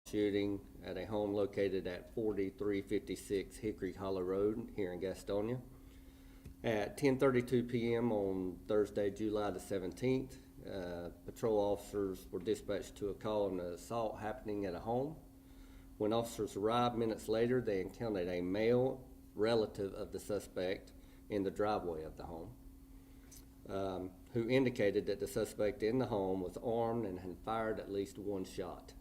shooting at a home located at 4356 Hickory Hollow Road here in Gastonia. At 10:32 p.m. on Thursday, July the 17th, patrol officers were dispatched to a call of an assault happening at a home. When officers arrived minutes later, they encountered a male relative of the suspect in the driveway of the home, who indicated that the suspect in the home was armed and had fired at least one shot.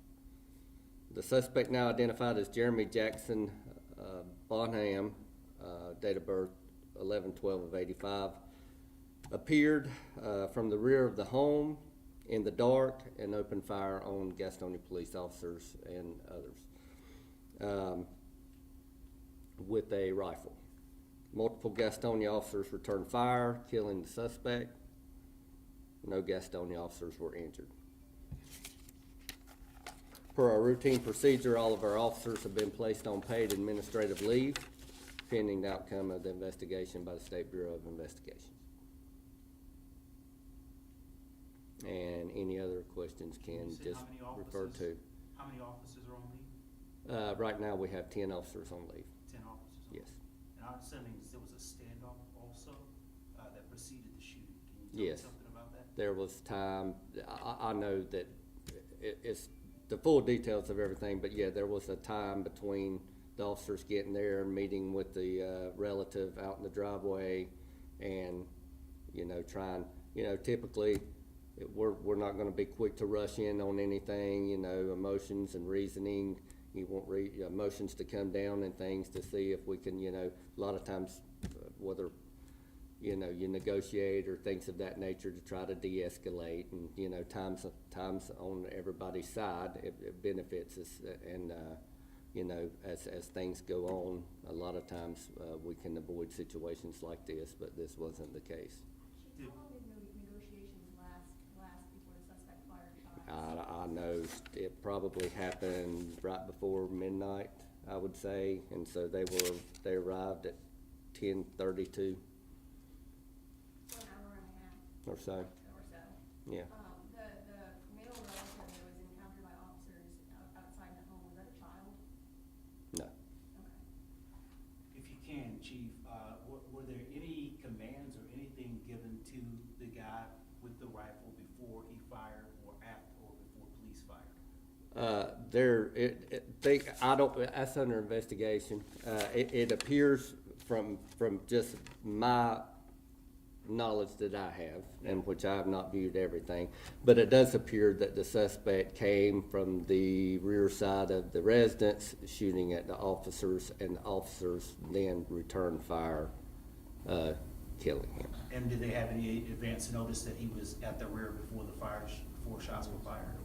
The suspect, now identified as Jeremy Jackson Bonham, date of birth 11/12/85, appeared from the rear of the home in the dark and opened fire on Gastonia Police officers and others with a rifle. Multiple Gastonia officers returned fire, killing the suspect. No Gastonia officers were injured. Per our routine procedure, all of our officers have been placed on paid administrative leave pending the outcome of the investigation by the State Bureau of Investigation. And any other questions can just refer to. How many officers are on leave? Right now we have 10 officers on leave. 10 officers? Yes. And I'm assuming there was a standoff also that preceded the shooting. Can you tell me something about that? There was time. I know that it's the full details of everything, but yeah, there was a time between the officers getting there and meeting with the relative out in the driveway, and trying. Typically, we're not going to be quick to rush in on anything. Emotions and reasoning. You want emotions to come down and things to see if we can. A lot of times, whether you negotiate or things of that nature to try to de-escalate, and times on everybody's side it benefits us, and as things go on, a lot of times we can avoid situations like this, but this wasn't the case. How long did negotiations last before the suspect fired shots? I know it probably happened right before midnight, I would say, and so they arrived at 10:32. So an hour and a half. Or so. Yeah. The male relative that was encountered by officers outside the home, was that a child? No. Okay. If you can, Chief, were there any commands or anything given to the guy with the rifle before he fired, or after, or before police fired? That's under investigation. It appears from just my knowledge that I have, and which I have not viewed everything, but it does appear that the suspect came from the rear side of the residence, shooting at the officers, and the officers then returned fire, killing him. And did they have any advance notice that he was at the rear before shots were fired?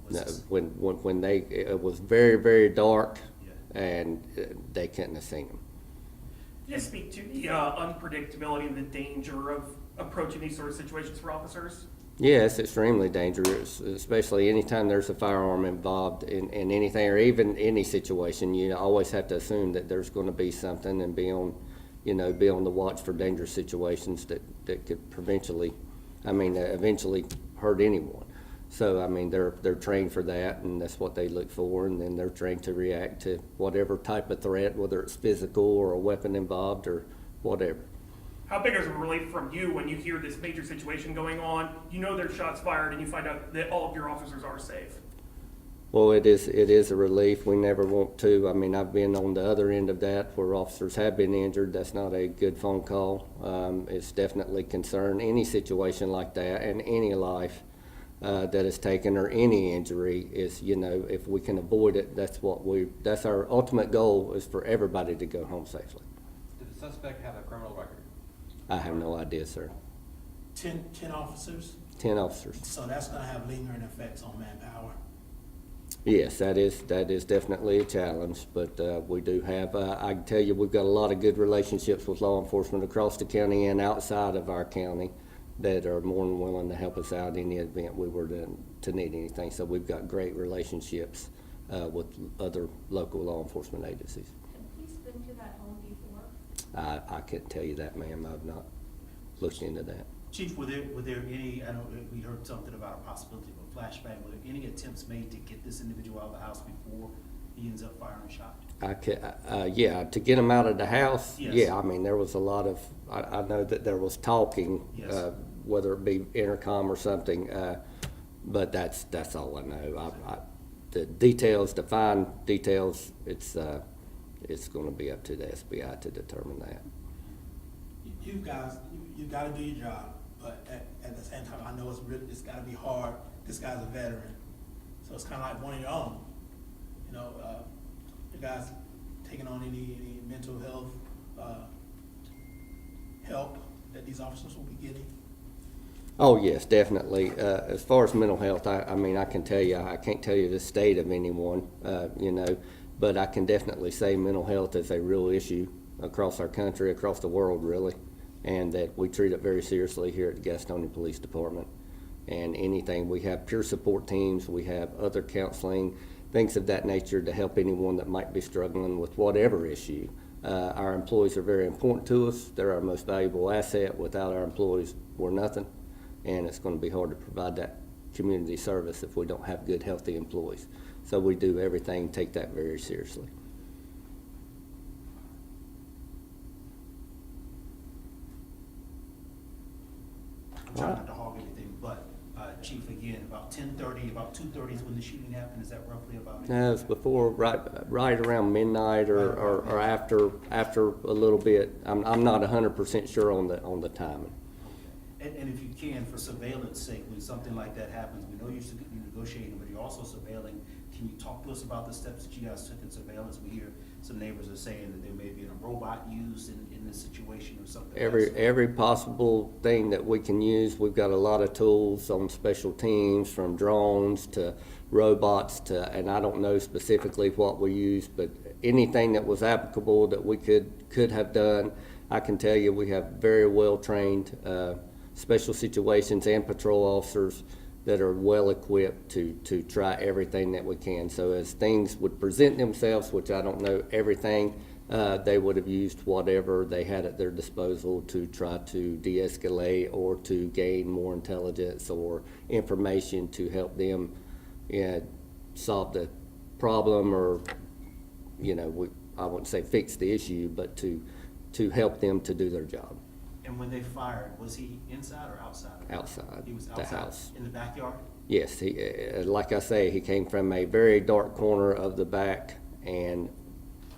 Or No, this... when it was very, very dark, Yeah. and they couldn't have seen him. Just speak to the unpredictability and the danger of approaching these sort of situations for officers. Yeah, it's extremely dangerous, especially anytime there's a firearm involved in anything, or even any situation. You always have to assume that there's going to be something, and be on the watch for dangerous situations that could eventually hurt anyone. So they're trained for that, and that's what they look for, and then they're trained to react to whatever type of threat, whether it's physical or a weapon involved or whatever. How big is a relief from you when you hear this major situation going on, there's shots fired, and you find out that all of your officers are safe? Well, it is a relief. We never want to. I've been on the other end of that where officers have been injured. That's not a good phone call. It's definitely concern. Any situation like that, and any life that is taken, or any injury, is, if we can avoid it, that's our ultimate goal, is for everybody to go home safely. Did the suspect have a criminal record? I have no idea, sir. 10 officers? 10 officers. So that's going to have lingering effects on manpower. Yes, that is definitely a challenge, but we do have, I can tell you, we've got a lot of good relationships with law enforcement across the county and outside of our county that are more than willing to help us out in the event we were to need anything. So we've got great relationships with other local law enforcement agencies. Have police been to that home before? I couldn't tell you that, ma'am. I've not looked into that. Chief, were there any, I know we heard something about a possibility of a flashbang, were there any attempts made to get this individual out of the house before he ends up firing a shot? Yeah, to get them out of the house, Yes. yeah, I mean, there was a lot of, I know that there was talking, Yes. whether it be intercom or something, but that's all I know. The details, the fine details, it's gonna be up to the SBI to determine that. You guys, you gotta do your job, but at the same time, I know it's gotta be hard. This guy's a veteran, so it's kinda like one of your own. You know, you guys taking on any mental health, help that these officers will be getting? Oh, yes, definitely. As far as mental health, I mean, I can tell you, I can't tell you the state of anyone, you know, but I can definitely say mental health is a real issue across our country, across the world, really, and that we treat it very seriously here at the Gastonia Police Department. And anything, we have peer support teams, we have other counseling, things of that nature to help anyone that might be struggling with whatever issue. Our employees are very important to us. They're our most valuable asset. Without our employees, we're nothing. And it's going to be hard to provide that community service if we don't have good, healthy employees. So we do everything, take that very seriously. I'm trying not to hog everything, but, Chief, again, about 10:30, about 2:30 is when the shooting happened, is that roughly about it? No, it was before, right around midnight or after a little bit. I'm not 100% sure on the timing. And if you can, for surveillance sake, when something like that happens, we know you're negotiating, but you're also surveilling. Can you talk to us about the steps that you guys took in surveillance? We hear some neighbors are saying that there may be a robot used in this situation or something. Every possible thing that we can use. We've got a lot of tools on special teams, from drones to robots to, and I don't know specifically what we use, but anything that was applicable that we could have done. I can tell you we have very well trained special situations and patrol officers that are well equipped to try everything that we can. So as things would present themselves, which I don't know everything, they would have used whatever they had at their disposal to try to de-escalate or to gain more intelligence or information to help them solve the problem, or, you know, I wouldn't say fix the issue, but to help them to do their job. And when they fired, was he inside or outside? Outside He was the outside, house. in the backyard? Yes, he, like I say, he came from a very dark corner of the back and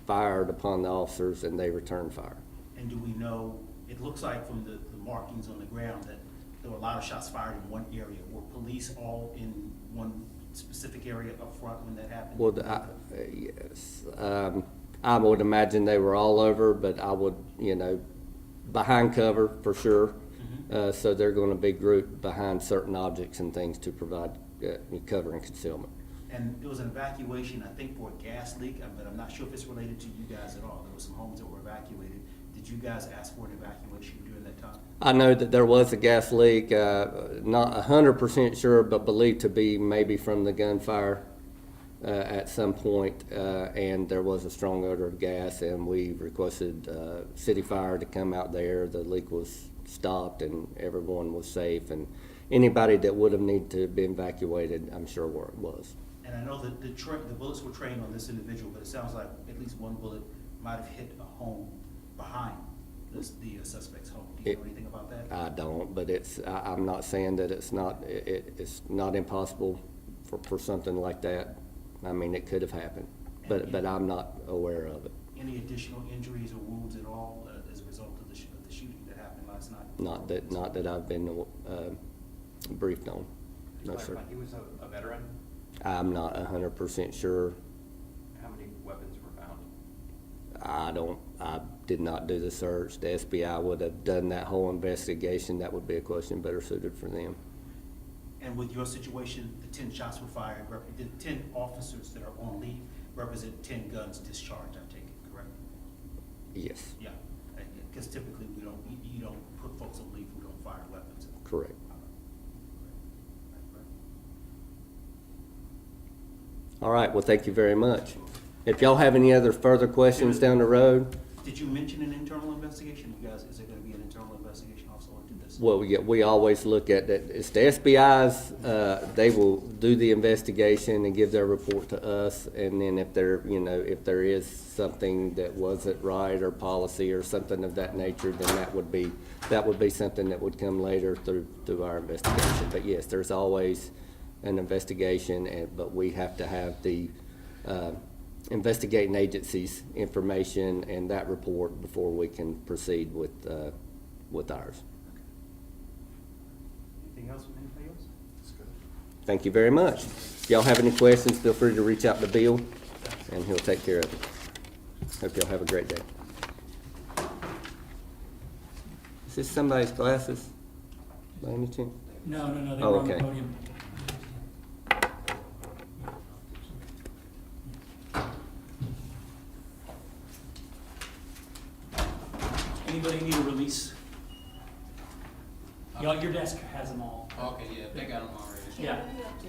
fired upon the officers, and they returned fire. And do we know, it looks like from the markings on the ground that there were a lot of shots fired in one area. Were police all in one specific area up front when that happened? Well, yes, I would imagine they were all over, but I would, you know, behind cover for sure. So they're going to be grouped behind certain objects and things to provide cover and concealment. And it was an evacuation, I think, for a gas leak, but I'm not sure if it's related to you guys at all. There were some homes that were evacuated. Did you guys ask for an evacuation during that time? I know that there was a gas leak, not 100% sure, but believed to be maybe from the gunfire at some point, and there was a strong odor of gas, and we requested city fire to come out there. The leak was stopped, and everyone was safe, and anybody that would have needed to be evacuated, I'm sure was. And I know that the bullets were trained on this individual, but it sounds like at least one bullet might have hit a home behind the suspect's home. Do you know anything about that? I don't, but I'm not saying that it's not impossible for something like that. I mean, it could have happened, but I'm not aware of it. Any additional injuries or wounds at all as a result of the shooting that happened last night? Not that I've been briefed on. No, sir. He was a veteran. I'm not 100% sure. How many weapons were found? I did not do the search. The SBI would have done that whole investigation. That would be a question better suited for them. And with your situation, the 10 shots were fired, the 10 officers that are on leave represent 10 guns discharged, I take it, correct? Yes, Yeah, because typically you don't put folks on leave who don't fire weapons. correct. All right, well, thank you very much. If y'all have any other further questions down the road, Did you mention an internal investigation? You guys, is there gonna be an internal investigation also into this? Well, we always look at that, it's the SBI's, they will do the investigation and give their report to us, and then if there, you know, if there is something that wasn't right or policy or something of that nature, then that would be something that would come later through our investigation. But yes, there's always an investigation, but we have to have the, investigating agencies' information and that report before we can proceed with ours. Anything else from anybody else? Thank you very much. If y'all have any questions, feel free to reach out to Bill, and he'll take care of it. Hope y'all have a great day. Is this somebody's glasses, by any chance? No, they Oh, were on the okay. podium. Anybody need a release? Your desk has them all. Okay, yeah, they got them already. Yeah. What are you up to?